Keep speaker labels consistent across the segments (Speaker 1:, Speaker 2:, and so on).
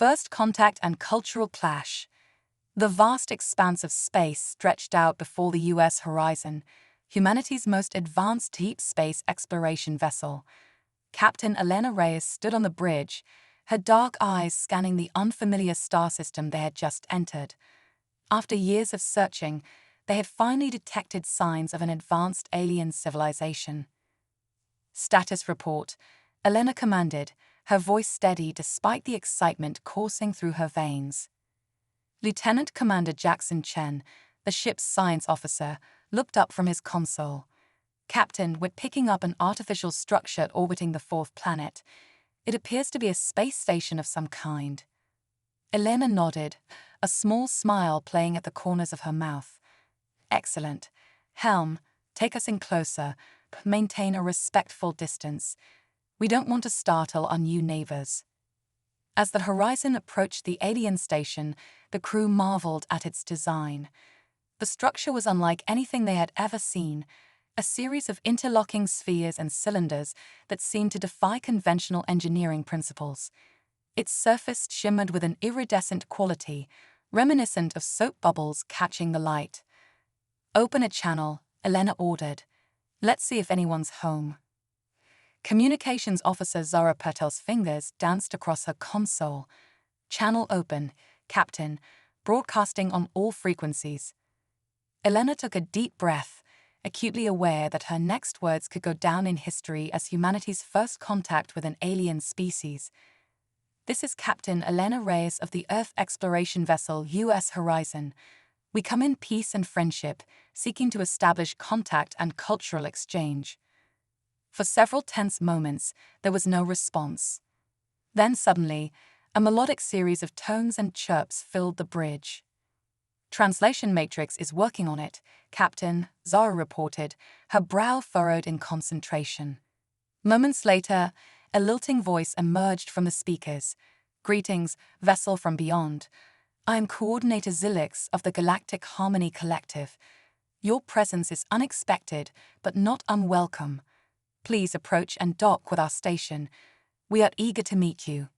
Speaker 1: First contact and cultural clash. The vast expanse of space stretched out before the U.S. horizon, humanity's most advanced deep space exploration vessel. Captain Elena Reyes stood on the bridge, her dark eyes scanning the unfamiliar star system they had just entered. After years of searching, they had finally detected signs of an advanced alien civilization. Status report, Elena commanded, her voice steady despite the excitement coursing through her veins. Lieutenant Commander Jackson Chen, the ship's science officer, looked up from his console. Captain, we're picking up an artificial structure orbiting the fourth planet. It appears to be a space station of some kind. Elena nodded, a small smile playing at the corners of her mouth. Excellent. Helm, take us in closer, but maintain a respectful distance. We don't want to startle our new neighbors. As the horizon approached the alien station, the crew marveled at its design. The structure was unlike anything they had ever seen, a series of interlocking spheres and cylinders that seemed to defy conventional engineering principles. Its surface shimmered with an iridescent quality, reminiscent of soap bubbles catching the light. Open a channel, Elena ordered. Let's see if anyone's home. Communications Officer Zara Patel's fingers danced across her console. Channel open, Captain, broadcasting on all frequencies. Elena took a deep breath, acutely aware that her next words could go down in history as humanity's first contact with an alien species. This is Captain Elena Reyes of the Earth exploration vessel U.S. Horizon. We come in peace and friendship, seeking to establish contact and cultural exchange. For several tense moments, there was no response. Then suddenly, a melodic series of tones and chirps filled the bridge. Translation Matrix is working on it, Captain, Zara reported, her brow furrowed in concentration. Moments later, a lilting voice emerged from the speakers. Greetings, vessel from beyond. I am Coordinator Zilix of the Galactic Harmony Collective. Your presence is unexpected, but not unwelcome. Please approach and dock with our station. We are eager to meet you.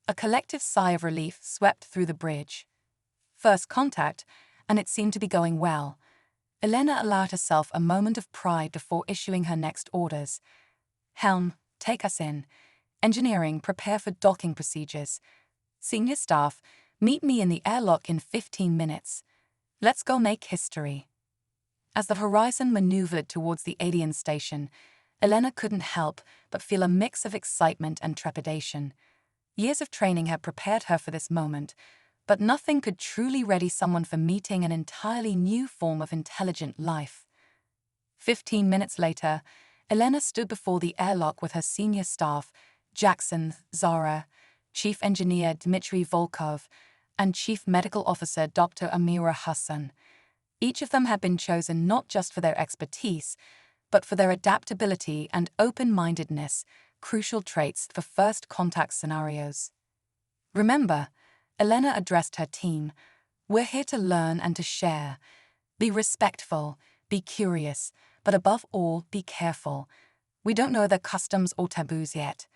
Speaker 1: A collective sigh of relief swept through the bridge. First contact, and it seemed to be going well. Elena allowed herself a moment of pride before issuing her next orders. Helm, take us in. Engineering, prepare for docking procedures. Senior staff, meet me in the airlock in 15 minutes. Let's go make history. As the horizon maneuvered towards the alien station, Elena couldn't help but feel a mix of excitement and trepidation. Years of training had prepared her for this moment, but nothing could truly ready someone for meeting an entirely new form of intelligent life. 15 minutes later, Elena stood before the airlock with her senior staff, Jackson, Zara, Chief Engineer Dmitry Volkov, and Chief Medical Officer Dr. Amira Hassan. Each of them had been chosen not just for their expertise, but for their adaptability and open-mindedness, crucial traits for first contact scenarios. Remember, Elena addressed her team, we're here to learn and to share. Be respectful, be curious, but above all, be careful. We don't know their customs or taboos yet.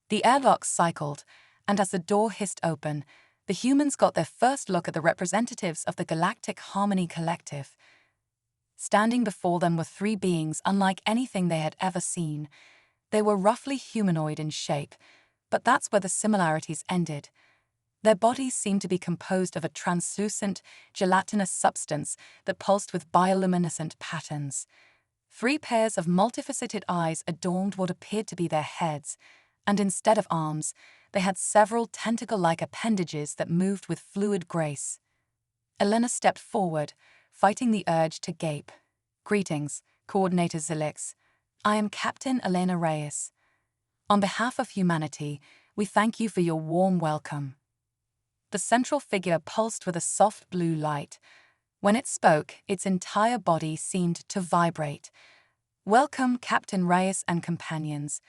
Speaker 1: The airlock cycled, and as the door hissed open, the humans got their first look at the representatives of the Galactic Harmony Collective. Standing before them were three beings unlike anything they had ever seen. They were roughly humanoid in shape, but that's where the similarities ended. Their bodies seemed to be composed of a translucent, gelatinous substance that pulsed with bioluminescent patterns. 3 pairs of multifaceted eyes adorned what appeared to be their heads, and instead of arms, they had several tentacle-like appendages that moved with fluid grace. Elena stepped forward, fighting the urge to gape. Greetings, Coordinator Zilix. I am Captain Elena Reyes. On behalf of humanity, we thank you for your warm welcome. The central figure pulsed with a soft blue light. When it spoke, its entire body seemed to vibrate. Welcome, Captain Reyes and companions.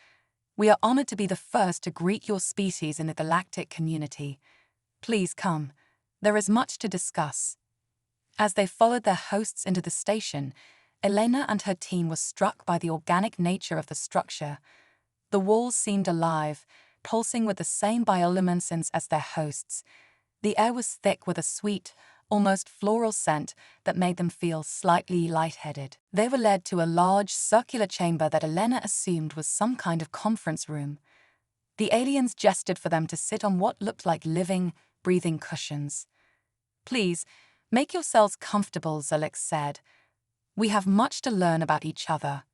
Speaker 1: We are honored to be the first to greet your species in the galactic community. Please come. There is much to discuss. As they followed their hosts into the station, Elena and her team were struck by the organic nature of the structure. The walls seemed alive, pulsing with the same bioluminescence as their hosts. The air was thick with a sweet, almost floral scent that made them feel slightly lightheaded. They were led to a large, circular chamber that Elena assumed was some kind of conference room. The aliens gestured for them to sit on what looked like living, breathing cushions. "Please, make yourselves comfortable," Zilix said. "We have much to learn about each other."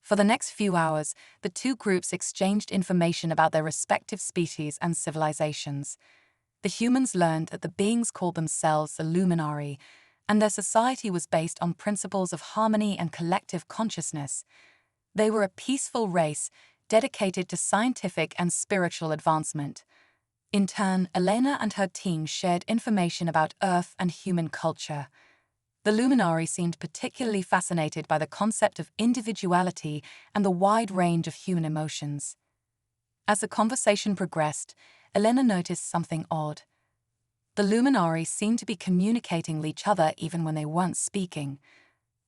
Speaker 1: For the next few hours, the two groups exchanged information about their respective species and civilizations. The humans learned that the beings called themselves the Luminari, and their society was based on principles of harmony and collective consciousness. They were a peaceful race, dedicated to scientific and spiritual advancement. In turn, Elena and her team shared information about Earth and human culture. The Luminari seemed particularly fascinated by the concept of individuality and the wide range of human emotions. As the conversation progressed, Elena noticed something odd. The Luminari seemed to be communicating with each other even when they weren't speaking.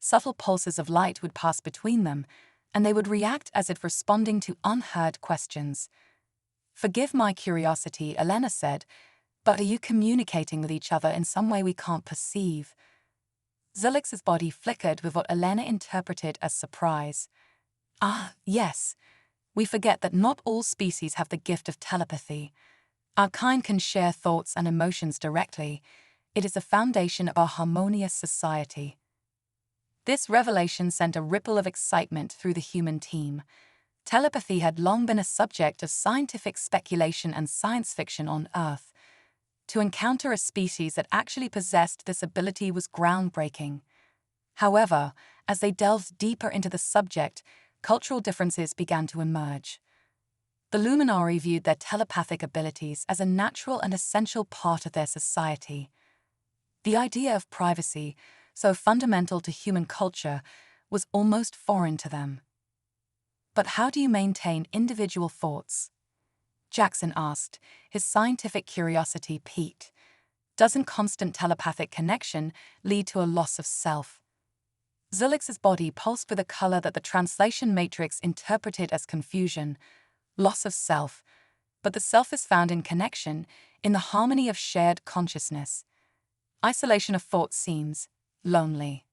Speaker 1: Subtle pulses of light would pass between them, and they would react as if responding to unheard questions. "Forgive my curiosity," Elena said, "but are you communicating with each other in some way we can't perceive?" Zilix's body flickered with what Elena interpreted as surprise. "Ah, yes. We forget that not all species have the gift of telepathy. Our kind can share thoughts and emotions directly. It is the foundation of our harmonious society." This revelation sent a ripple of excitement through the human team. Telepathy had long been a subject of scientific speculation and science fiction on Earth. To encounter a species that actually possessed this ability was groundbreaking. However, as they delved deeper into the subject, cultural differences began to emerge. The Luminari viewed their telepathic abilities as a natural and essential part of their society. The idea of privacy, so fundamental to human culture, was almost foreign to them. "But how do you maintain individual thoughts?" Jackson asked, his scientific curiosity piqued. "Doesn't constant telepathic connection lead to a loss of self?" Zilix's body pulsed with a color that the translation matrix interpreted as confusion. Loss of self. But the self is found in connection, in the harmony of shared consciousness. Isolation of thought seems lonely.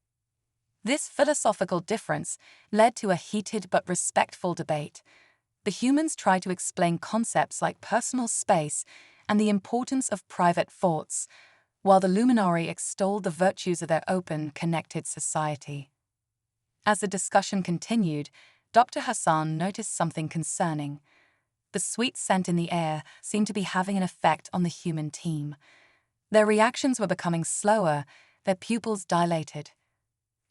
Speaker 1: This philosophical difference led to a heated but respectful debate. The humans tried to explain concepts like personal space and the importance of private thoughts, while the Luminari extolled the virtues of their open, connected society. As the discussion continued, Dr. Hassan noticed something concerning. The sweet scent in the air seemed to be having an effect on the human team. Their reactions were becoming slower, their pupils dilated.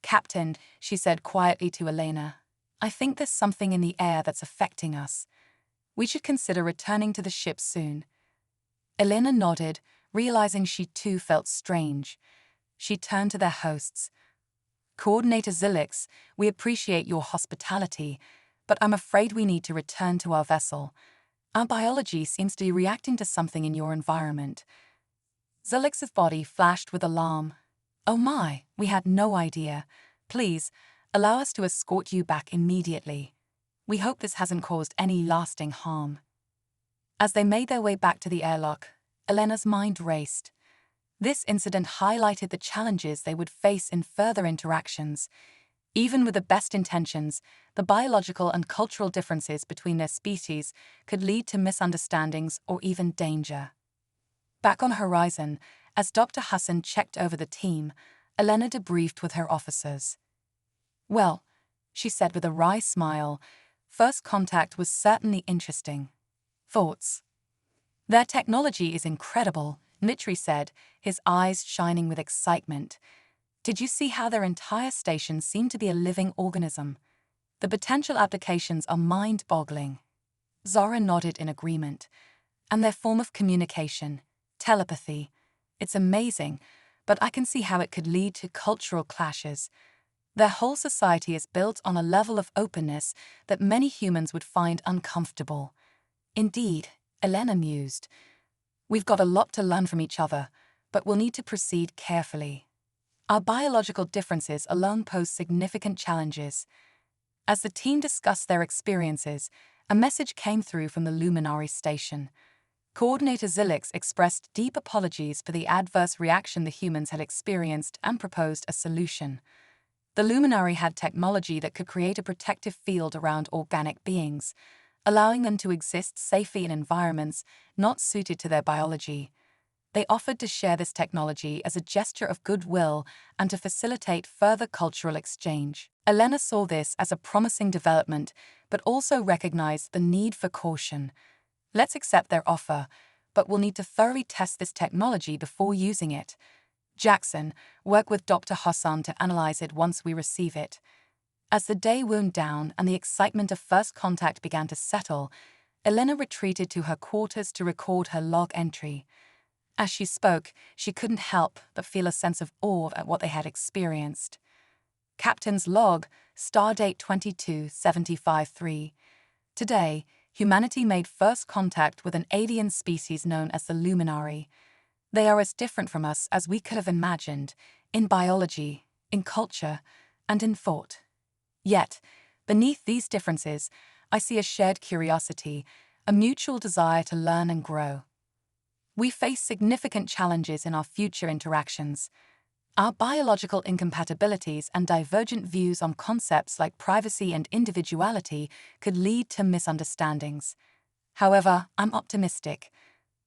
Speaker 1: "Captain," she said quietly to Elena, "I think there's something in the air that's affecting us. We should consider returning to the ship soon." Elena nodded, realizing she too felt strange. She turned to their hosts. "Coordinator Zilix, we appreciate your hospitality, but I'm afraid we need to return to our vessel. Our biology seems to be reacting to something in your environment." Zilix's body flashed with alarm. "Oh my, we had no idea. Please, allow us to escort you back immediately. We hope this hasn't caused any lasting harm." As they made their way back to the airlock, Elena's mind raced. This incident highlighted the challenges they would face in further interactions. Even with the best intentions, the biological and cultural differences between their species could lead to misunderstandings or even danger. Back on Horizon, as Dr. Hassan checked over the team, Elena debriefed with her officers. "Well," she said with a wry smile, "first contact was certainly interesting. Thoughts?" "Their technology is incredible," Mitri said, his eyes shining with excitement. "Did you see how their entire station seemed to be a living organism? The potential applications are mind-boggling." Zara nodded in agreement. "And their form of communication, telepathy. It's amazing, but I can see how it could lead to cultural clashes. Their whole society is built on a level of openness that many humans would find uncomfortable." "Indeed," Elena mused. "We've got a lot to learn from each other, but we'll need to proceed carefully. Our biological differences alone pose significant challenges." As the team discussed their experiences, A message came through from the luminary station. Coordinator Zilix expressed deep apologies for the adverse reaction the humans had experienced and proposed a solution. The luminary had technology that could create a protective field around organic beings, allowing them to exist safely in environments not suited to their biology. They offered to share this technology as a gesture of goodwill and to facilitate further cultural exchange. Elena saw this as a promising development, but also recognized the need for caution. Let's accept their offer, but we'll need to thoroughly test this technology before using it. Jackson, work with Dr. Hassan to analyze it once we receive it. As the day wound down and the excitement of first contact began to settle, Elena retreated to her quarters to record her log entry. As she spoke, she couldn't help but feel a sense of awe at what they had experienced. Captain's log, stardate 2275-3. Today, humanity made first contact with an alien species known as the Luminary. They are as different from us as we could have imagined, in biology, in culture, and in thought. Yet, beneath these differences, I see a shared curiosity, a mutual desire to learn and grow. We face significant challenges in our future interactions. Our biological incompatibilities and divergent views on concepts like privacy and individuality could lead to misunderstandings. However, I'm optimistic.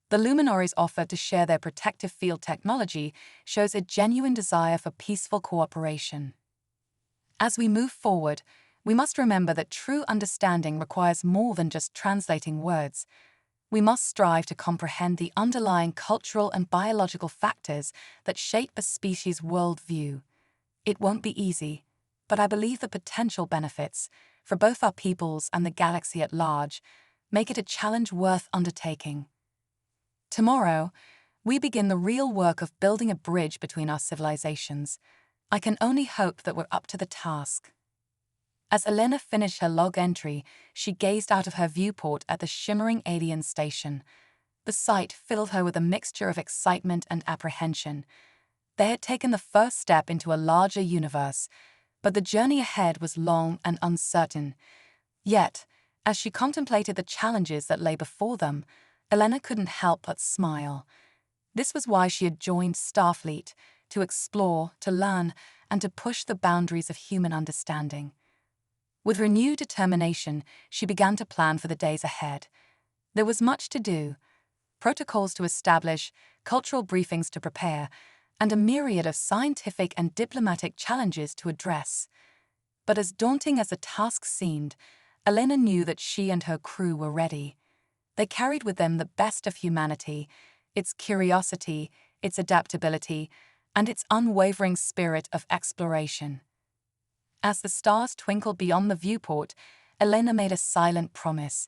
Speaker 1: The luminaries' offer to share their protective field technology shows a genuine desire for peaceful cooperation. As we move forward, we must remember that true understanding requires more than just translating words. We must strive to comprehend the underlying cultural and biological factors that shape a species' worldview. It won't be easy, but I believe the potential benefits, for both our peoples and the galaxy at large, make it a challenge worth undertaking. Tomorrow, we begin the real work of building a bridge between our civilizations. I can only hope that we're up to the task. As Elena finished her log entry, she gazed out of her viewport at the shimmering alien station. The sight filled her with a mixture of excitement and apprehension. They had taken the first step into a larger universe, but the journey ahead was long and uncertain. Yet, as she contemplated the challenges that lay before them, Elena couldn't help but smile. This was why she had joined Starfleet, to explore, to learn, and to push the boundaries of human understanding. With renewed determination, she began to plan for the days ahead. There was much to do: protocols to establish, cultural briefings to prepare, and a myriad of scientific and diplomatic challenges to address. But as daunting as the task seemed, Elena knew that she and her crew were ready. They carried with them the best of humanity, its curiosity, its adaptability, and its unwavering spirit of exploration. As the stars twinkled beyond the viewport, Elena made a silent promise.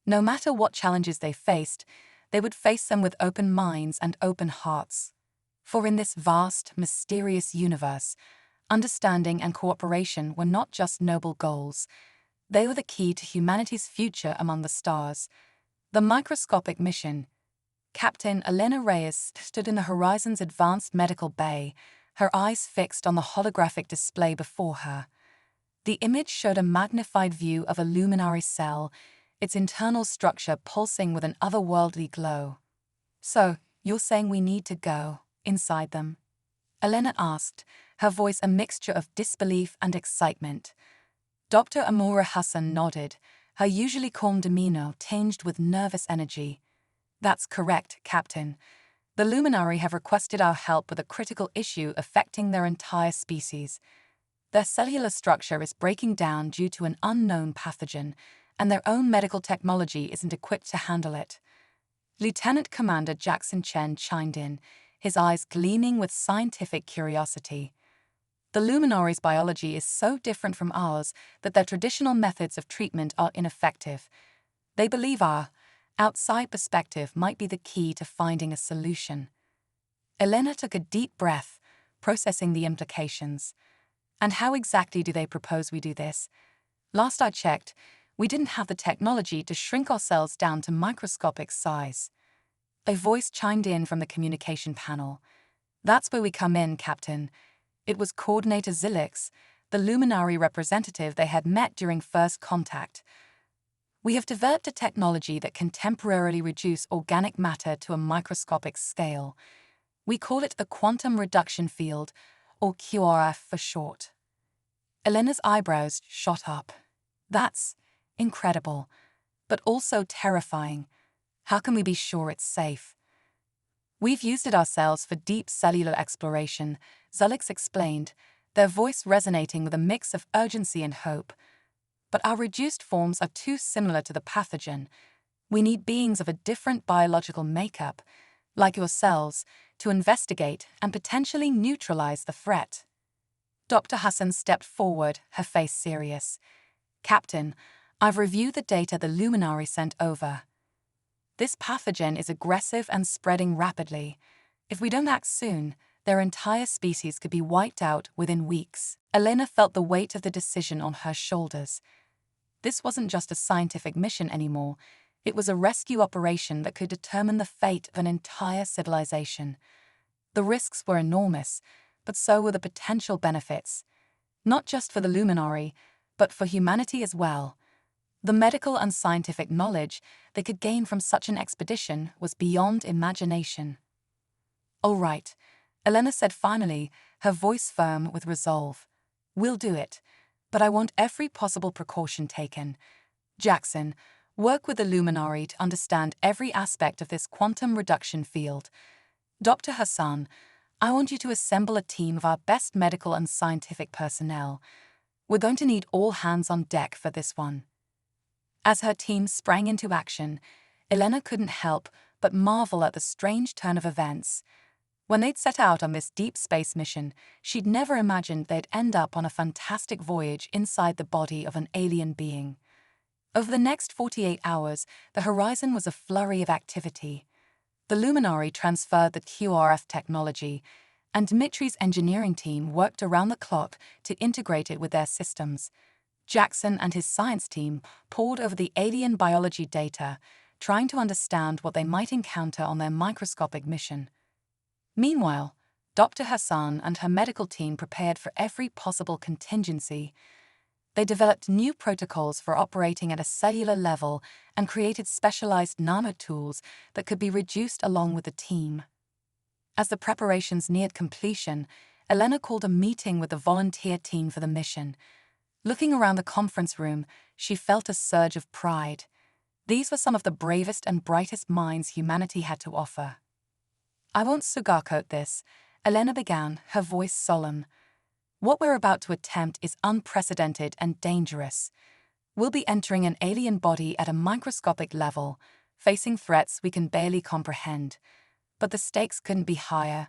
Speaker 1: No matter what challenges they faced, they would face them with open minds and open hearts. For in this vast, mysterious universe, understanding and cooperation were not just noble goals. They were the key to humanity's future among the stars. The microscopic mission. Captain Elena Reyes stood in the Horizon's advanced medical bay, her eyes fixed on the holographic display before her. The image showed a magnified view of a luminary cell, its internal structure pulsing with an otherworldly glow. "So, you're saying we need to go inside them?" Elena asked, her voice a mixture of disbelief and excitement. Dr. Amora Hassan nodded, her usually calm demeanor tinged with nervous energy. "That's correct, Captain. The Luminary have requested our help with a critical issue affecting their entire species. Their cellular structure is breaking down due to an unknown pathogen, and their own medical technology isn't equipped to handle it." Lieutenant Commander Jackson Chen chimed in, his eyes gleaming with scientific curiosity. "The Luminary's biology is so different from ours that their traditional methods of treatment are ineffective. They believe our outside perspective might be the key to finding a solution." Elena took a deep breath, processing the implications. "And how exactly do they propose we do this? Last I checked, we didn't have the technology to shrink ourselves down to microscopic size." A voice chimed in from the communication panel. "That's where we come in, Captain." It was Coordinator Zilix, the Luminary representative they had met during first contact. We have developed a technology that can temporarily reduce organic matter to a microscopic scale. We call it the quantum reduction field, or QRF for short. Elena's eyebrows shot up. That's incredible, but also terrifying. How can we be sure it's safe? We've used it ourselves for deep cellular exploration, Zulix explained, their voice resonating with a mix of urgency and hope. But our reduced forms are too similar to the pathogen. We need beings of a different biological makeup, like yourselves, to investigate and potentially neutralize the threat. Dr. Hassan stepped forward, her face serious. Captain, I've reviewed the data the Luminary sent over. This pathogen is aggressive and spreading rapidly. If we don't act soon, their entire species could be wiped out within weeks. Elena felt the weight of the decision on her shoulders. This wasn't just a scientific mission anymore. It was a rescue operation that could determine the fate of an entire civilization. The risks were enormous, but so were the potential benefits. Not just for the Luminary, but for humanity as well. The medical and scientific knowledge they could gain from such an expedition was beyond imagination. "All right," Elena said finally, her voice firm with resolve. "We'll do it, but I want every possible precaution taken. Jackson, work with the Luminary to understand every aspect of this quantum reduction field. Dr. Hassan, I want you to assemble a team of our best medical and scientific personnel. We're going to need all hands on deck for this one." As her team sprang into action, Elena couldn't help but marvel at the strange turn of events. When they'd set out on this deep space mission, she'd never imagined they'd end up on a fantastic voyage inside the body of an alien being. Over the next 48 hours, the horizon was a flurry of activity. The Luminary transferred the QRF technology, and Dmitri's engineering team worked around the clock to integrate it with their systems. Jackson and his science team pored over the alien biology data, trying to understand what they might encounter on their microscopic mission. Meanwhile, Dr. Hassan and her medical team prepared for every possible contingency. They developed new protocols for operating at a cellular level and created specialized nanotools that could be reduced along with the team. As the preparations neared completion, Elena called a meeting with the volunteer team for the mission. Looking around the conference room, she felt a surge of pride. These were some of the bravest and brightest minds humanity had to offer. "I won't sugarcoat this," Elena began, her voice solemn. "What we're about to attempt is unprecedented and dangerous. We'll be entering an alien body at a microscopic level, facing threats we can barely comprehend. But the stakes couldn't be higher.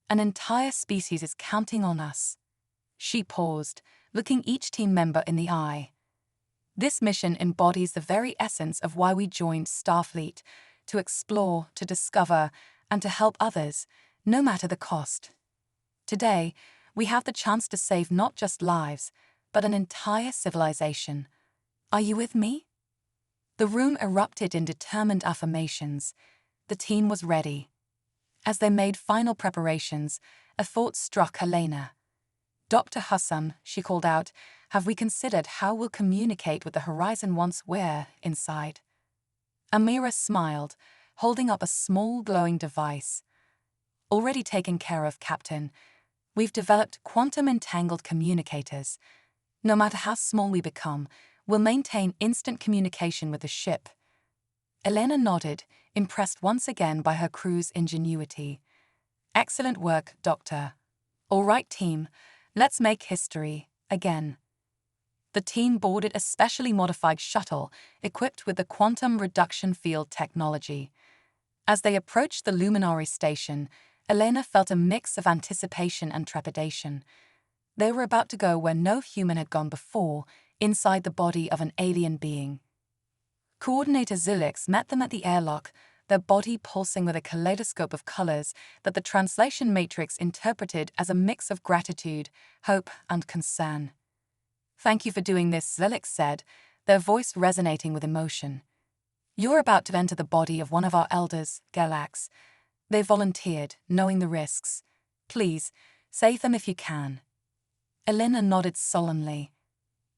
Speaker 1: An entire species is counting on us." She paused, looking each team member in the eye. "This mission embodies the very essence of why we joined Starfleet, to explore, to discover, and to help others, no matter the cost. Today, we have the chance to save not just lives, but an entire civilization. Are you with me?" The room erupted in determined affirmations. The team was ready. As they made final preparations, a thought struck Elena. "Dr. Hassan," she called out, "have we considered how we'll communicate with the horizon once we're inside?" Amira smiled, holding up a small glowing device. "Already taken care of, Captain. We've developed quantum-entangled communicators. No matter how small we become, we'll maintain instant communication with the ship." Elena nodded, impressed once again by her crew's ingenuity. "Excellent work, Doctor. All right, team, let's make history, again." The team boarded a specially modified shuttle equipped with the quantum reduction field technology. As they approached the Luminary station, Elena felt a mix of anticipation and trepidation. They were about to go where no human had gone before, inside the body of an alien being. Coordinator Zulix met them at the airlock, their body pulsing with a kaleidoscope of colors that the translation matrix interpreted as a mix of gratitude, hope, and concern. "Thank you for doing this," Zulix said, their voice resonating with emotion. "You're about to enter the body of one of our elders, Galactic. They volunteered, knowing the risks. Please, save them if you can." Elena nodded solemnly.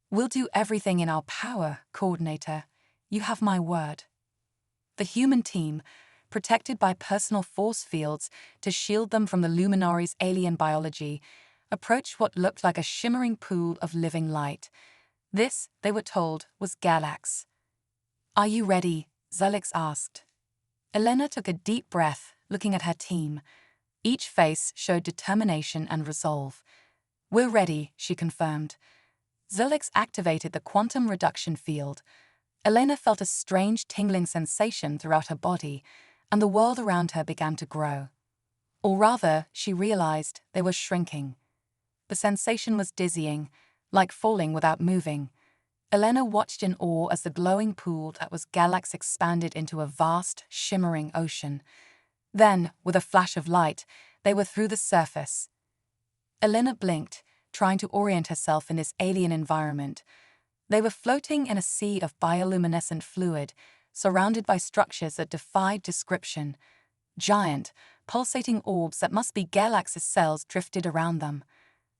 Speaker 1: "We'll do everything in our power, Coordinator," you have my word. The human team, protected by personal force fields to shield them from the luminary's alien biology, approached what looked like a shimmering pool of living light. This, they were told, was Galax. "Are you ready?" Zulix asked. Elena took a deep breath, looking at her team. Each face showed determination and resolve. "We're ready," she confirmed. Zulix activated the quantum reduction field. Elena felt a strange tingling sensation throughout her body, and the world around her began to grow. Or rather, she realized they were shrinking. The sensation was dizzying, like falling without moving. Elena watched in awe as the glowing pool that was Galax expanded into a vast, shimmering ocean. Then, with a flash of light, they were through the surface. Elena blinked, trying to orient herself in this alien environment. They were floating in a sea of bioluminescent fluid, surrounded by structures that defied description. Giant, pulsating orbs that must be Galax's cells drifted around them.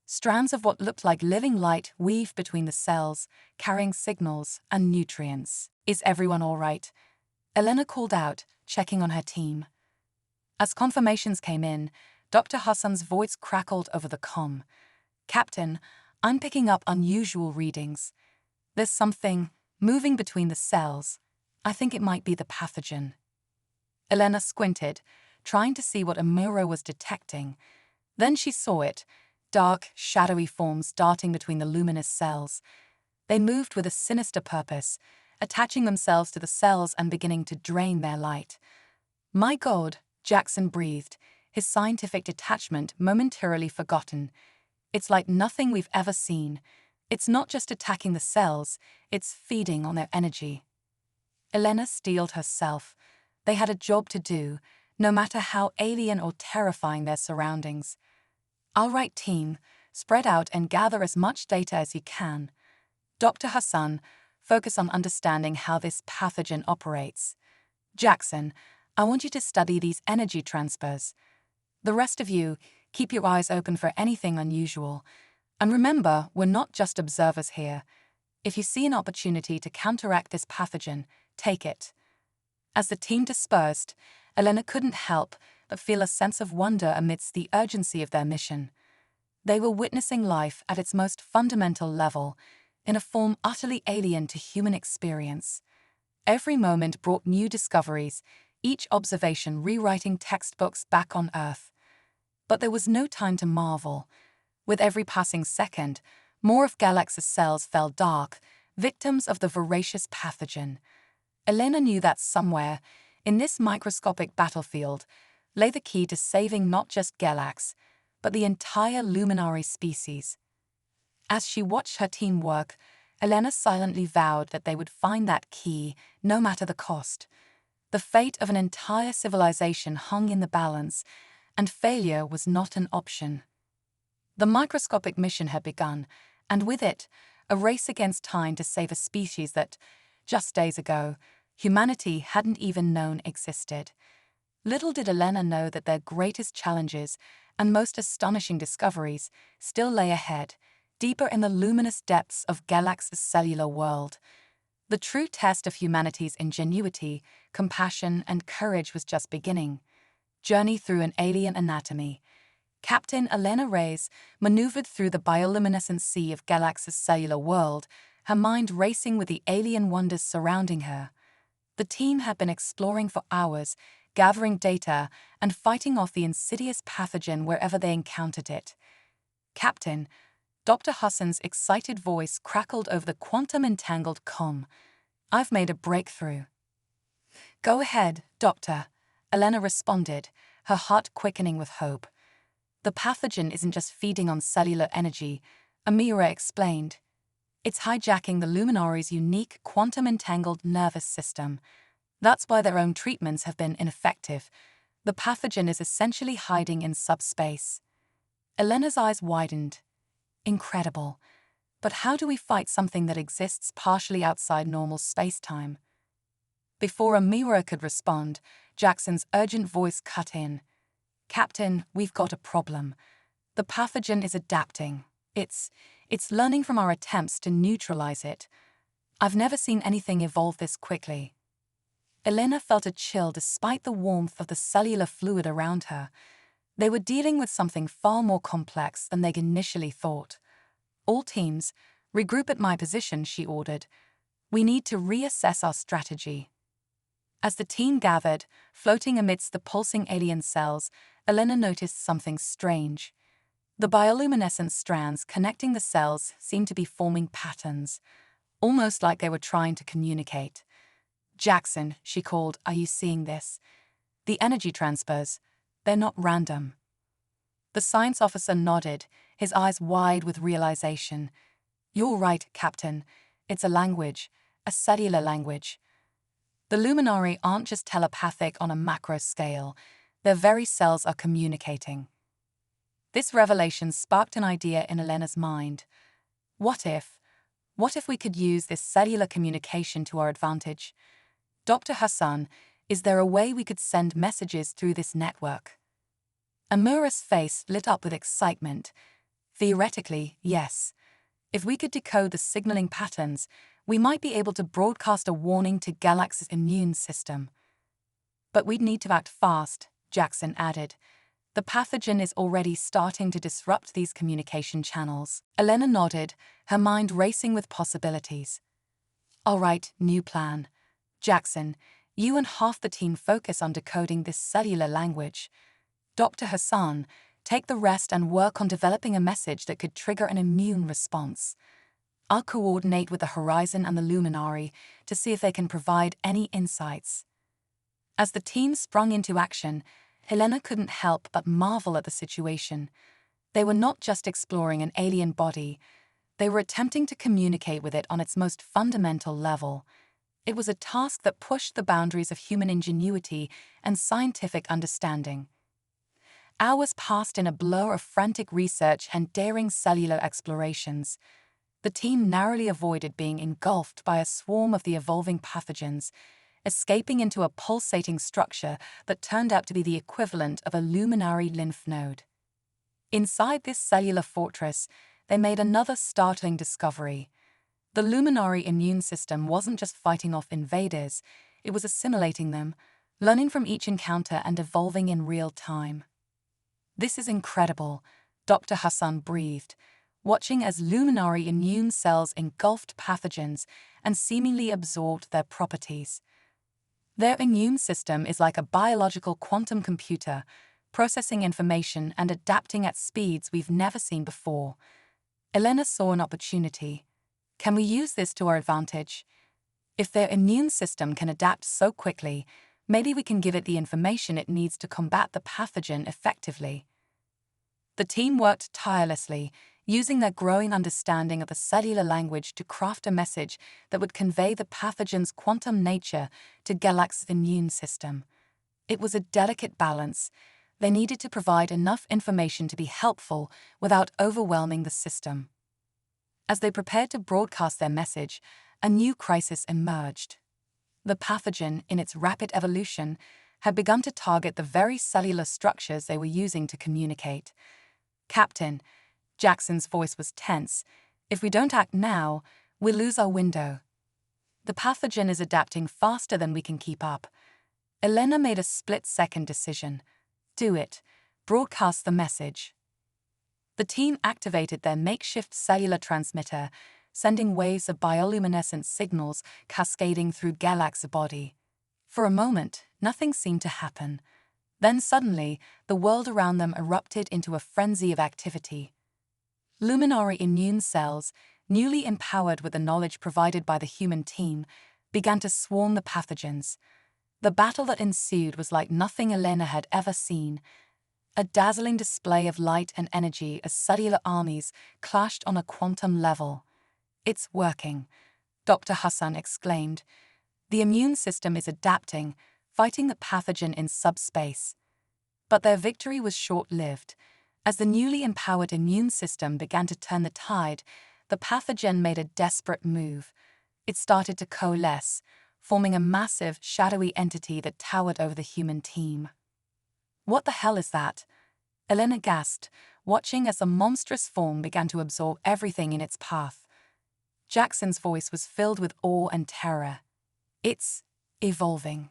Speaker 1: Strands of what looked like living light weaved between the cells, carrying signals and nutrients. "Is everyone all right?" Elena called out, checking on her team. As confirmations came in, Dr. Hassan's voice crackled over the comm. "Captain, I'm picking up unusual readings. There's something moving between the cells. I think it might be the pathogen." Elena squinted, trying to see what Amuro was detecting. Then she saw it, dark, shadowy forms darting between the luminous cells. They moved with a sinister purpose, attaching themselves to the cells and beginning to drain their light. "My God," Jackson breathed, his scientific detachment momentarily forgotten. "It's like nothing we've ever seen. It's not just attacking the cells, it's feeding on their energy." Elena steeled herself. They had a job to do, no matter how alien or terrifying their surroundings. "All right, team, spread out and gather as much data as you can. Dr. Hassan, focus on understanding how this pathogen operates. Jackson, I want you to study these energy transfers. The rest of you, keep your eyes open for anything unusual. And remember, we're not just observers here. If you see an opportunity to counteract this pathogen, take it." As the team dispersed, Elena couldn't help but feel a sense of wonder amidst the urgency of their mission. They were witnessing life at its most fundamental level, in a form utterly alien to human experience. Every moment brought new discoveries, each observation rewriting textbooks back on Earth. But there was no time to marvel. With every passing second, more of Galax's cells fell dark, victims of the voracious pathogen. Elena knew that somewhere, in this microscopic battlefield, lay the key to saving not just Galax, but the entire luminary species. As she watched her team work, Elena silently vowed that they would find that key, no matter the cost. The fate of an entire civilization hung in the balance, and failure was not an option. The microscopic mission had begun, and with it, a race against time to save a species that, just days ago, humanity hadn't even known existed. Little did Elena know that their greatest challenges and most astonishing discoveries still lay ahead, deeper in the luminous depths of Galax's cellular world. The true test of humanity's ingenuity, compassion, and courage was just beginning. Journey through an alien anatomy. Captain Elena Reyes maneuvered through the bioluminescent sea of Galax's cellular world, her mind racing with the alien wonders surrounding her. The team had been exploring for hours, gathering data and fighting off the insidious pathogen wherever they encountered it. "Captain," Dr. Hassan's excited voice crackled over the quantum-entangled comm. "I've made a breakthrough." "Go ahead, Doctor," Elena responded, her heart quickening with hope. "The pathogen isn't just feeding on cellular energy," Amira explained. "It's hijacking the luminary's unique quantum-entangled nervous system. That's why their own treatments have been ineffective. The pathogen is essentially hiding in subspace." Elena's eyes widened. Incredible. But how do we fight something that exists partially outside normal space-time? Before Amira could respond, Jackson's urgent voice cut in. "Captain, we've got a problem. The pathogen is adapting. It's learning from our attempts to neutralize it. I've never seen anything evolve this quickly. Elena felt a chill despite the warmth of the cellular fluid around her. They were dealing with something far more complex than they initially thought. All teams, regroup at my position, she ordered. We need to reassess our strategy. As the team gathered, floating amidst the pulsing alien cells, Elena noticed something strange. The bioluminescent strands connecting the cells seemed to be forming patterns, almost like they were trying to communicate. Jackson, she called, are you seeing this? The energy transfers, they're not random. The science officer nodded, his eyes wide with realization. You're right, Captain. It's a language, a cellular language. The Luminari aren't just telepathic on a macro scale, their very cells are communicating. This revelation sparked an idea in Elena's mind. What if we could use this cellular communication to our advantage? Dr. Hassan, is there a way we could send messages through this network? Amura's face lit up with excitement. Theoretically, yes. If we could decode the signaling patterns, we might be able to broadcast a warning to Galactic's immune system. But we'd need to act fast, Jackson added. The pathogen is already starting to disrupt these communication channels. Elena nodded, her mind racing with possibilities. All right, new plan. Jackson, you and half the team focus on decoding this cellular language. Dr. Hassan, take the rest and work on developing a message that could trigger an immune response. I'll coordinate with the Horizon and the Luminari to see if they can provide any insights. As the team sprung into action, Helena couldn't help but marvel at the situation. They were not just exploring an alien body, they were attempting to communicate with it on its most fundamental level. It was a task that pushed the boundaries of human ingenuity and scientific understanding. Hours passed in a blur of frantic research and daring cellular explorations. The team narrowly avoided being engulfed by a swarm of the evolving pathogens, escaping into a pulsating structure that turned out to be the equivalent of a luminary lymph node. Inside this cellular fortress, they made another startling discovery. The luminary immune system wasn't just fighting off invaders, it was assimilating them, learning from each encounter and evolving in real time. This is incredible, Dr. Hassan breathed, watching as luminary immune cells engulfed pathogens and seemingly absorbed their properties. Their immune system is like a biological quantum computer, processing information and adapting at speeds we've never seen before. Elena saw an opportunity. Can we use this to our advantage? If their immune system can adapt so quickly, maybe we can give it the information it needs to combat the pathogen effectively. The team worked tirelessly, using their growing understanding of the cellular language to craft a message that would convey the pathogen's quantum nature to Galactic's immune system. It was a delicate balance. They needed to provide enough information to be helpful without overwhelming the system. As they prepared to broadcast their message, a new crisis emerged. The pathogen, in its rapid evolution, had begun to target the very cellular structures they were using to communicate. Captain, Jackson's voice was tense. If we don't act now, we'll lose our window. The pathogen is adapting faster than we can keep up. Elena made a split-second decision. Do it. Broadcast the message. The team activated their makeshift cellular transmitter, sending waves of bioluminescent signals cascading through Galactic's body. For a moment, nothing seemed to happen. Then suddenly, the world around them erupted into a frenzy of activity. Luminary immune cells, newly empowered with the knowledge provided by the human team, began to swarm the pathogens. The battle that ensued was like nothing Elena had ever seen. A dazzling display of light and energy as cellular armies clashed on a quantum level. It's working, Dr. Hassan exclaimed. The immune system is adapting, fighting the pathogen in subspace. But their victory was short-lived. As the newly empowered immune system began to turn the tide, the pathogen made a desperate move. It started to coalesce, forming a massive, shadowy entity that towered over the human team. What the hell is that? Elena gasped, watching as the monstrous form began to absorb everything in its path. Jackson's voice was filled with awe and terror. It's evolving.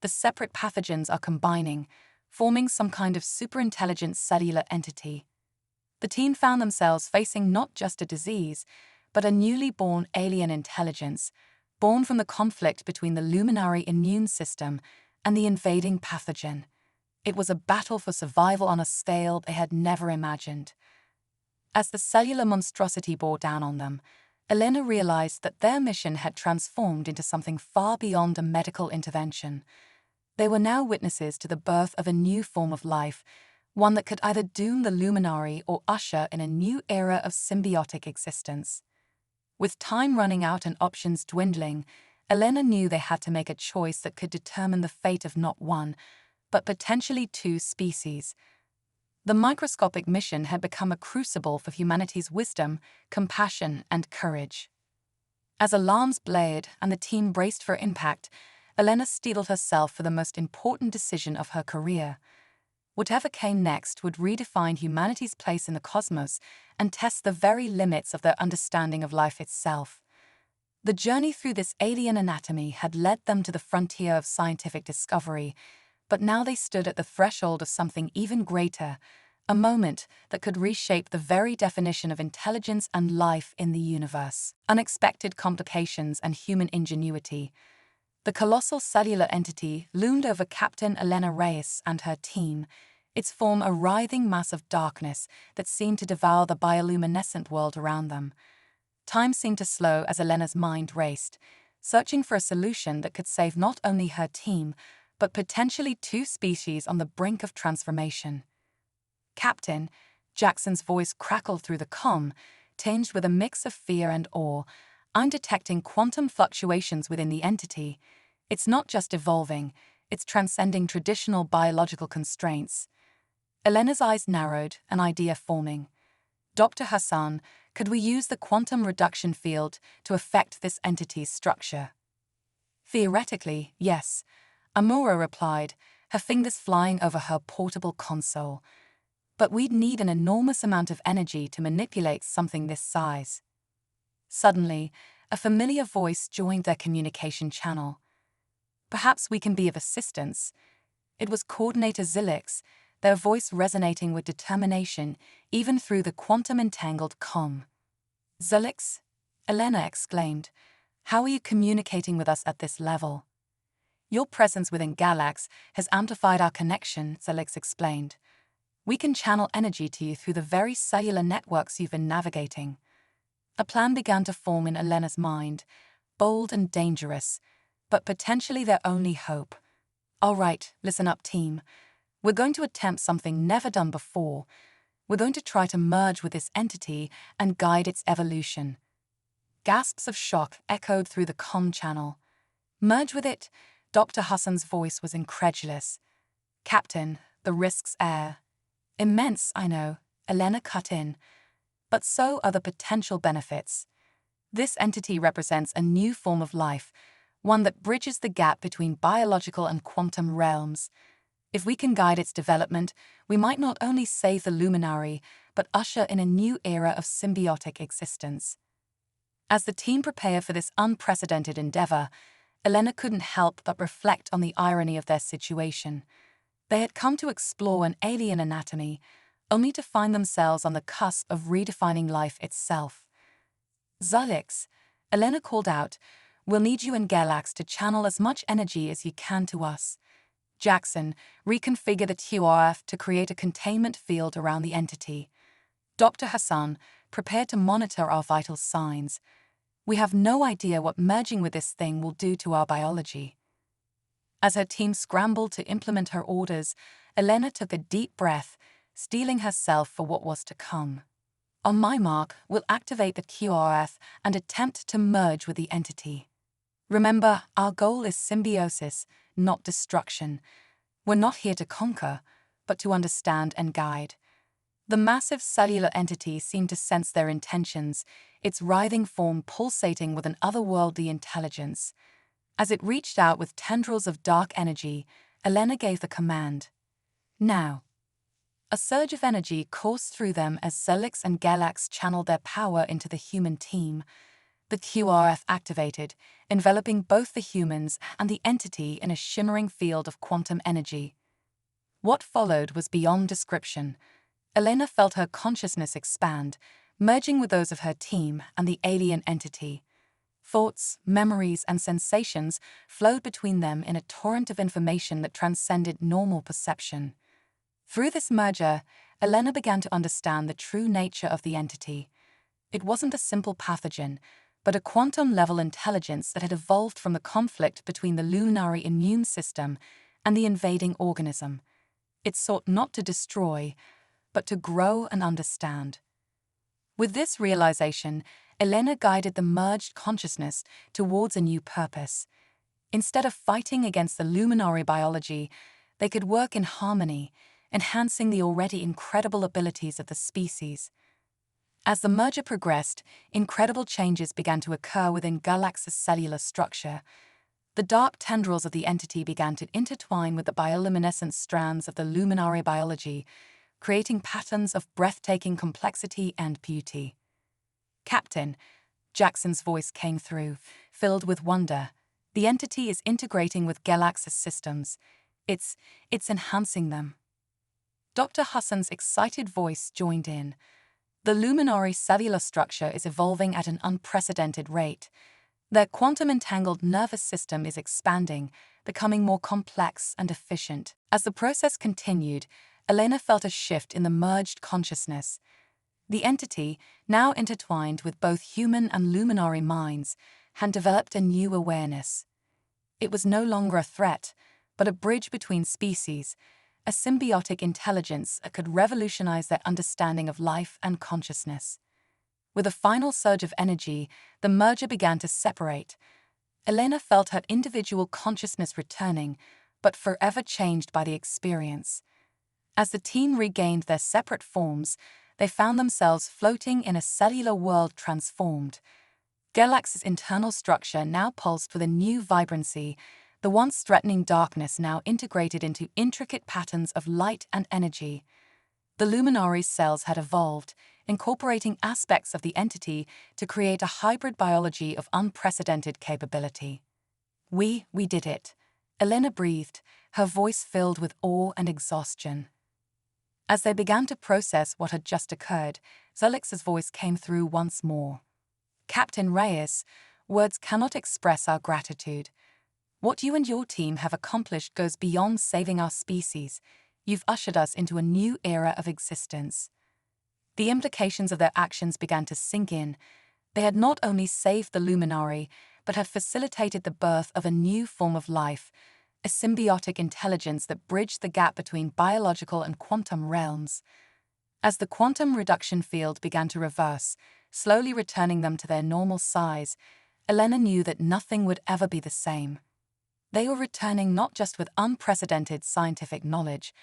Speaker 1: The separate pathogens are combining, forming some kind of superintelligent cellular entity. The team found themselves facing not just a disease, but a newly born alien intelligence, born from the conflict between the luminary immune system and the invading pathogen. It was a battle for survival on a scale they had never imagined. As the cellular monstrosity bore down on them, Elena realized that their mission had transformed into something far beyond a medical intervention. They were now witnesses to the birth of a new form of life, one that could either doom the luminary or usher in a new era of symbiotic existence. With time running out and options dwindling, Elena knew they had to make a choice that could determine the fate of not one, but potentially two species. The microscopic mission had become a crucible for humanity's wisdom, compassion, and courage. As alarms blared and the team braced for impact, Elena steeled herself for the most important decision of her career. Whatever came next would redefine humanity's place in the cosmos and test the very limits of their understanding of life itself. The journey through this alien anatomy had led them to the frontier of scientific discovery, but now they stood at the threshold of something even greater, a moment that could reshape the very definition of intelligence and life in the universe. Unexpected complications and human ingenuity. The colossal cellular entity loomed over Captain Elena Reyes and her team, its form a writhing mass of darkness that seemed to devour the bioluminescent world around them. Time seemed to slow as Elena's mind raced, searching for a solution that could save not only her team, but potentially two species on the brink of transformation. Captain, Jackson's voice crackled through the comm, tinged with a mix of fear and awe. I'm detecting quantum fluctuations within the entity. It's not just evolving, it's transcending traditional biological constraints. Elena's eyes narrowed, an idea forming. Dr. Hassan, could we use the quantum reduction field to affect this entity's structure? Theoretically, yes, Amora replied, her fingers flying over her portable console. But we'd need an enormous amount of energy to manipulate something this size. Suddenly, a familiar voice joined their communication channel. Perhaps we can be of assistance. It was Coordinator Zilix, their voice resonating with determination even through the quantum-entangled comm. Zilix? Elena exclaimed. How are you communicating with us at this level? Your presence within Galactic has amplified our connection, Zilix explained. We can channel energy to you through the very cellular networks you've been navigating. A plan began to form in Elena's mind, bold and dangerous, but potentially their only hope. All right, listen up, team. We're going to attempt something never done before. We're going to try to merge with this entity and guide its evolution. Gasps of shock echoed through the comm channel. Merge with it? Dr. Hassan's voice was incredulous. Captain, the risks are immense, I know, Elena cut in. But so are the potential benefits. This entity represents a new form of life, one that bridges the gap between biological and quantum realms. If we can guide its development, we might not only save the luminary, but usher in a new era of symbiotic existence. As the team prepared for this unprecedented endeavor, Elena couldn't help but reflect on the irony of their situation. They had come to explore an alien anatomy, only to find themselves on the cusp of redefining life itself. Zilix, Elena called out, we'll need you and Galax to channel as much energy as you can to us. Jackson, reconfigure the TORF to create a containment field around the entity. Dr. Hassan, prepare to monitor our vital signs. We have no idea what merging with this thing will do to our biology. As her team scrambled to implement her orders, Elena took a deep breath, steeling herself for what was to come. On my mark, we'll activate the QRF and attempt to merge with the entity. Remember, our goal is symbiosis, not destruction. We're not here to conquer, but to understand and guide. The massive cellular entity seemed to sense their intentions, its writhing form pulsating with an otherworldly intelligence. As it reached out with tendrils of dark energy, Elena gave the command. Now. A surge of energy coursed through them as Zilix and Galax channeled their power into the human team. The QRF activated, enveloping both the humans and the entity in a shimmering field of quantum energy. What followed was beyond description. Elena felt her consciousness expand, merging with those of her team and the alien entity. Thoughts, memories, and sensations flowed between them in a torrent of information that transcended normal perception. Through this merger, Elena began to understand the true nature of the entity. It wasn't a simple pathogen, but a quantum-level intelligence that had evolved from the conflict between the luminary immune system and the invading organism. It sought not to destroy, but to grow and understand. With this realization, Elena guided the merged consciousness towards a new purpose. Instead of fighting against the luminary biology, they could work in harmony, enhancing the already incredible abilities of the species. As the merger progressed, incredible changes began to occur within Galactic's cellular structure. The dark tendrils of the entity began to intertwine with the bioluminescent strands of the luminary biology, creating patterns of breathtaking complexity and beauty. "Captain," Jackson's voice came through, filled with wonder. "The entity is integrating with Galactic's systems. It's enhancing them." Dr. Hassan's excited voice joined in. "The luminary cellular structure is evolving at an unprecedented rate. Their quantum-entangled nervous system is expanding, becoming more complex and efficient." As the process continued, Elena felt a shift in the merged consciousness. The entity, now intertwined with both human and luminary minds, had developed a new awareness. It was no longer a threat, but a bridge between species, a symbiotic intelligence that could revolutionize their understanding of life and consciousness. With a final surge of energy, the merger began to separate. Elena felt her individual consciousness returning, but forever changed by the experience. As the team regained their separate forms, they found themselves floating in a cellular world transformed. Galactic's internal structure now pulsed with a new vibrancy, the once threatening darkness now integrated into intricate patterns of light and energy. The luminary's cells had evolved, incorporating aspects of the entity to create a hybrid biology of unprecedented capability. We did it," Elena breathed, her voice filled with awe and exhaustion. As they began to process what had just occurred, Zelix's voice came through once more. "Captain Reyes, words cannot express our gratitude. What you and your team have accomplished goes beyond saving our species. You've ushered us into a new era of existence." The implications of their actions began to sink in. They had not only saved the luminary, but had facilitated the birth of a new form of life, a symbiotic intelligence that bridged the gap between biological and quantum realms. As the quantum reduction field began to reverse, slowly returning them to their normal size, Elena knew that nothing would ever be the same. They were returning not just with unprecedented scientific knowledge,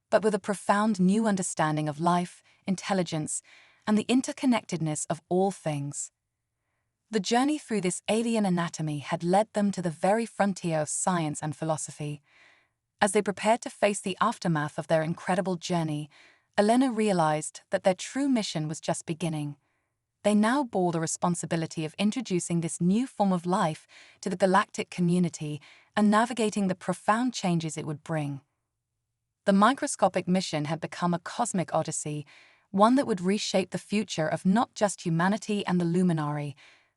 Speaker 1: but with a profound new understanding of life, intelligence, and the interconnectedness of all things. The journey through this alien anatomy had led them to the very frontier of science and philosophy. As they prepared to face the aftermath of their incredible journey, Elena realized that their true mission was just beginning. They now bore the responsibility of introducing this new form of life to the galactic community and navigating the profound changes it would bring. The microscopic mission had become a cosmic odyssey, one that would reshape the future of not just humanity and the luminary,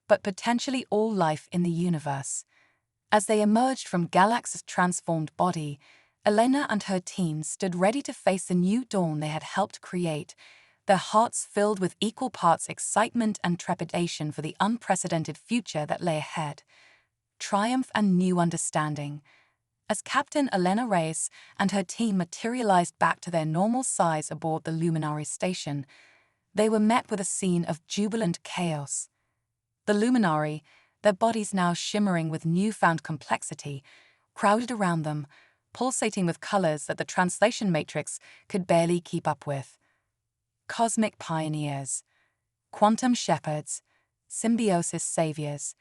Speaker 1: but potentially all life in the universe. As they emerged from Galactic's transformed body, Elena and her team stood ready to face the new dawn they had helped create, their hearts filled with equal parts excitement and trepidation for the unprecedented future that lay ahead. Triumph and new understanding. As Captain Elena Reyes and her team materialized back to their normal size aboard the Luminary station, they were met with a scene of jubilant chaos. The Luminary, their bodies now shimmering with newfound complexity, crowded around them, pulsating with colors that the translation matrix could barely keep up with. Cosmic pioneers, quantum shepherds, symbiosis saviors.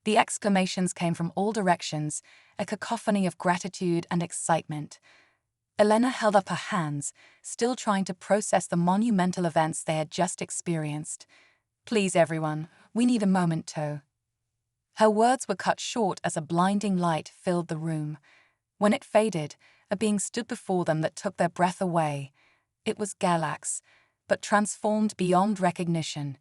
Speaker 1: The exclamations came from all directions, a cacophony of gratitude and excitement. Elena held up her hands, still trying to process the monumental events they had just experienced. "Please, everyone, we need a moment to..." Her words were cut short as a blinding light filled the room. When it faded, a being stood before them that took their breath away. It was Galactic, but transformed beyond recognition.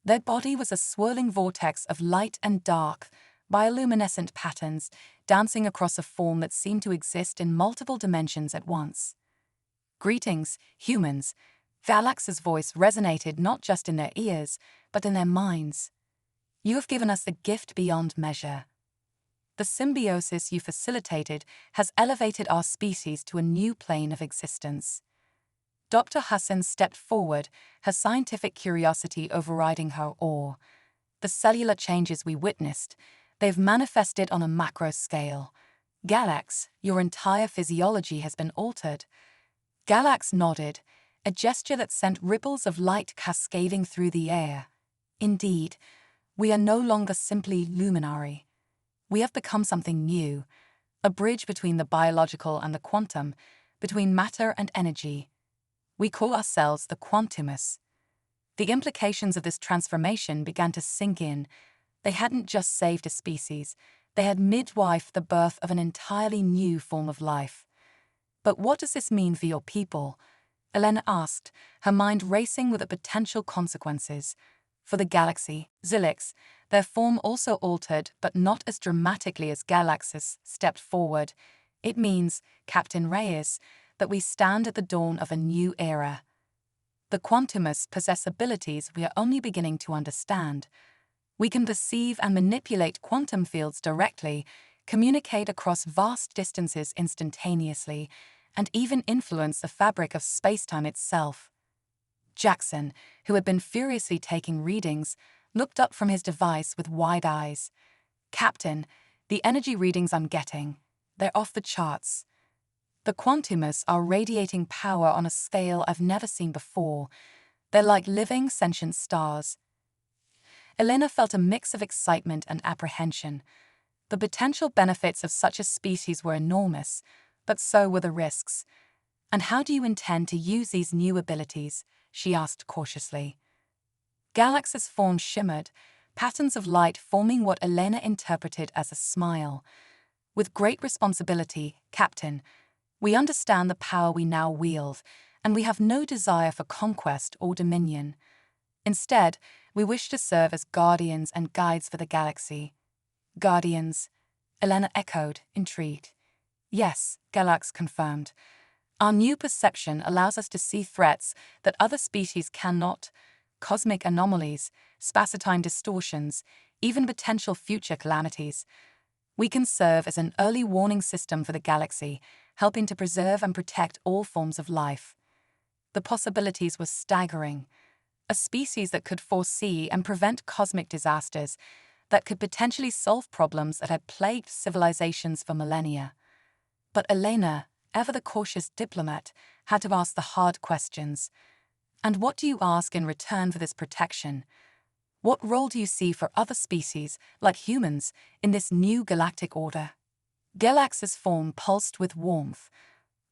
Speaker 1: Their body was a swirling vortex of light and dark, bioluminescent patterns dancing across a form that seemed to exist in multiple dimensions at once. "Greetings, humans." Galactic's voice resonated not just in their ears, but in their minds. "You have given us a gift beyond measure. The symbiosis you facilitated has elevated our species to a new plane of existence." Dr. Hassan stepped forward, her scientific curiosity overriding her awe. "The cellular changes we witnessed, they've manifested on a macro scale. Galactic, your entire physiology has been altered." Galactic nodded, a gesture that sent ripples of light cascading through the air. "Indeed, we are no longer simply luminary. We have become something new, a bridge between the biological and the quantum, between matter and energy. We call ourselves the Quantumous." The implications of this transformation began to sink in. They hadn't just saved a species, they had midwifed the birth of an entirely new form of life. "But what does this mean for your people?" Elena asked, her mind racing with the potential consequences. For the galaxy, Zilix, their form also altered, but not as dramatically as Galactus stepped forward. "It means, Captain Reyes, that we stand at the dawn of a new era. The Quantumous possess abilities we are only beginning to understand. We can perceive and manipulate quantum fields directly, communicate across vast distances instantaneously, and even influence the fabric of spacetime itself." Jackson, who had been furiously taking readings, looked up from his device with wide eyes. "Captain, the energy readings I'm getting, they're off the charts. The Quantumous are radiating power on a scale I've never seen before. They're like living, sentient stars." Elena felt a mix of excitement and apprehension. The potential benefits of such a species were enormous, but so were the risks. "And how do you intend to use these new abilities?" she asked cautiously. Galactic's form shimmered, patterns of light forming what Elena interpreted as a smile. "With great responsibility, Captain. We understand the power we now wield, and we have no desire for conquest or dominion. Instead, we wish to serve as guardians and guides for the galaxy." "Guardians?" Elena echoed, intrigued. "Yes," Galactic confirmed. "Our new perception allows us to see threats that other species cannot: cosmic anomalies, spacetime distortions, even potential future calamities. We can serve as an early warning system for the galaxy, helping to preserve and protect all forms of life." The possibilities were staggering. A species that could foresee and prevent cosmic disasters, that could potentially solve problems that had plagued civilizations for millennia. But Elena, ever the cautious diplomat, had to ask the hard questions. "And what do you ask in return for this protection? What role do you see for other species, like humans, in this new galactic order?" Galactic's form pulsed with warmth.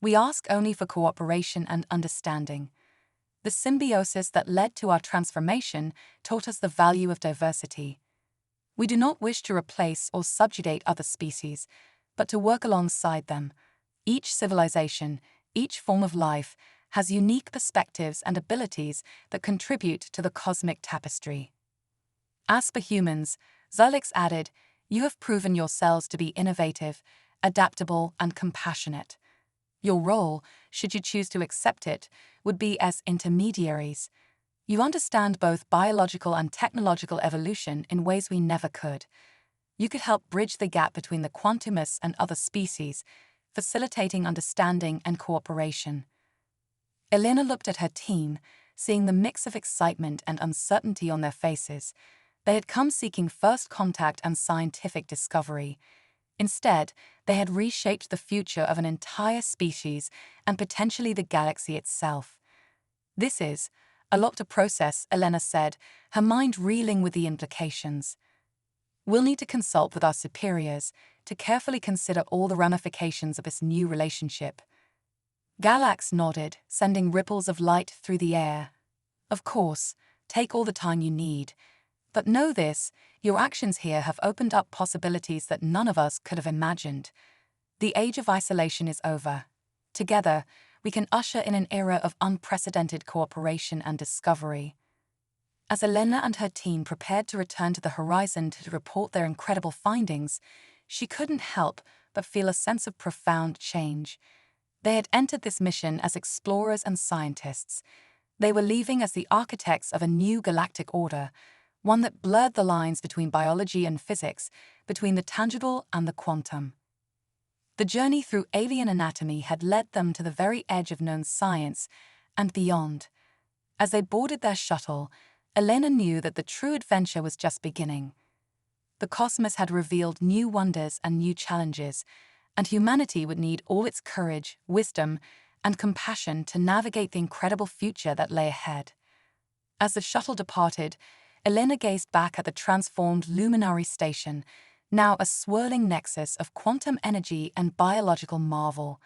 Speaker 1: "We ask only for cooperation and understanding. The symbiosis that led to our transformation taught us the value of diversity. We do not wish to replace or subjugate other species, but to work alongside them. Each civilization, each form of life, has unique perspectives and abilities that contribute to the cosmic tapestry." "As for humans," Zilix added, "you have proven yourselves to be innovative, adaptable, and compassionate. Your role, should you choose to accept it, would be as intermediaries. You understand both biological and technological evolution in ways we never could. You could help bridge the gap between the Quantumous and other species, facilitating understanding and cooperation." Elena looked at her team, seeing the mix of excitement and uncertainty on their faces. They had come seeking first contact and scientific discovery. Instead, they had reshaped the future of an entire species and potentially the galaxy itself. "This is a lot to process," Elena said, her mind reeling with the implications. "We'll need to consult with our superiors to carefully consider all the ramifications of this new relationship." Galactic nodded, sending ripples of light through the air. "Of course, take all the time you need. But know this, your actions here have opened up possibilities that none of us could have imagined. The age of isolation is over. Together, we can usher in an era of unprecedented cooperation and discovery. As Elena and her team prepared to return to the horizon to report their incredible findings, she couldn't help but feel a sense of profound change. They had entered this mission as explorers and scientists. They were leaving as the architects of a new galactic order, one that blurred the lines between biology and physics, between the tangible and the quantum. The journey through alien anatomy had led them to the very edge of known science and beyond. As they boarded their shuttle, Elena knew that the true adventure was just beginning. The cosmos had revealed new wonders and new challenges, and humanity would need all its courage, wisdom, and compassion to navigate the incredible future that lay ahead. As the shuttle departed, Elena gazed back at the transformed luminary station, now a swirling nexus of quantum energy and biological marvel.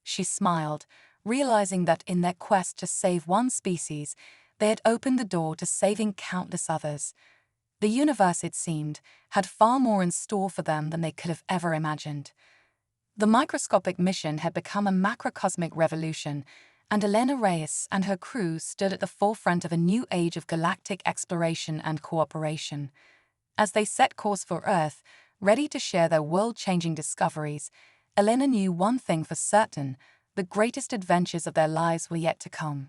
Speaker 1: She smiled, realizing that in their quest to save one species, they had opened the door to saving countless others. The universe, it seemed, had far more in store for them than they could have ever imagined. The microscopic mission had become a macrocosmic revolution, and Elena Reyes and her crew stood at the forefront of a new age of galactic exploration and cooperation. As they set course for Earth, ready to share their world-changing discoveries, Elena knew one thing for certain: the greatest adventures of their lives were yet to come.